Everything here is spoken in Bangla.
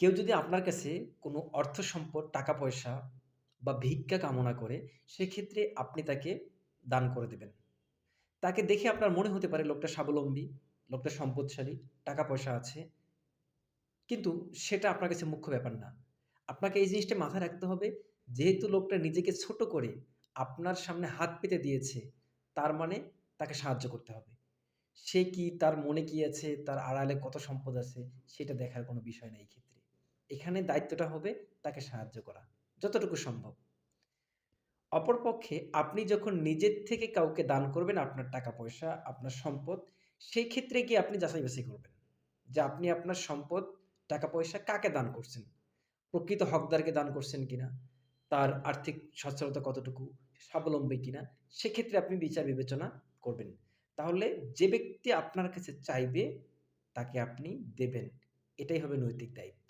কেউ যদি আপনার কাছে কোনো অর্থ সম্পদ, টাকা-পয়সা বা ভিক্ষা কামনা করে, সেক্ষেত্রে আপনি তাকে দান করে দিবেন। তাকে দেখে আপনার মনে হতে পারে লোকটা স্বাবলম্বী, লোকটা সম্পদশালী, টাকা-পয়সা আছে। কিন্তু সেটা আপনার কাছে মুখ্য ব্যাপার না। আপনাকে এই জিনিসটা মাথায় রাখতে হবে, যেহেতু লোকটা নিজেকে ছোট করে আপনার সামনে হাত পেতে দিয়েছে, তার মানে তাকে সাহায্য করতে হবে। সে কি, তার মনে কি আছে, তার আড়ালে কত সম্পদ আছে, সেটা দেখার কোনো বিষয় না এই ক্ষেত্রে। এখানে দায়িত্বটা হবে তাকে সাহায্য করা, যতটুকু সম্ভব। অপরপক্ষে আপনি যখন নিজের থেকে কাউকে দান করবেন আপনার টাকা-পয়সা, আপনার সম্পদ, সেই ক্ষেত্রে গিয়ে আপনি যাচাই-বাছাই করবেন। যে আপনি আপনার সম্পদ, টাকা-পয়সা কাকে দান করছেন? প্রকৃত হকদারকে দান করছেন কিনা? তার আর্থিক সচ্ছলতা কতটুকু? স্বাবলম্বী কিনা? সেক্ষেত্রে আপনি বিচার বিবেচনা করবেন। তাহলে যে ব্যক্তি আপনার কাছে চাইবে, তাকে আপনি দেবেন। এটাই হবে নৈতিক দায়িত্ব।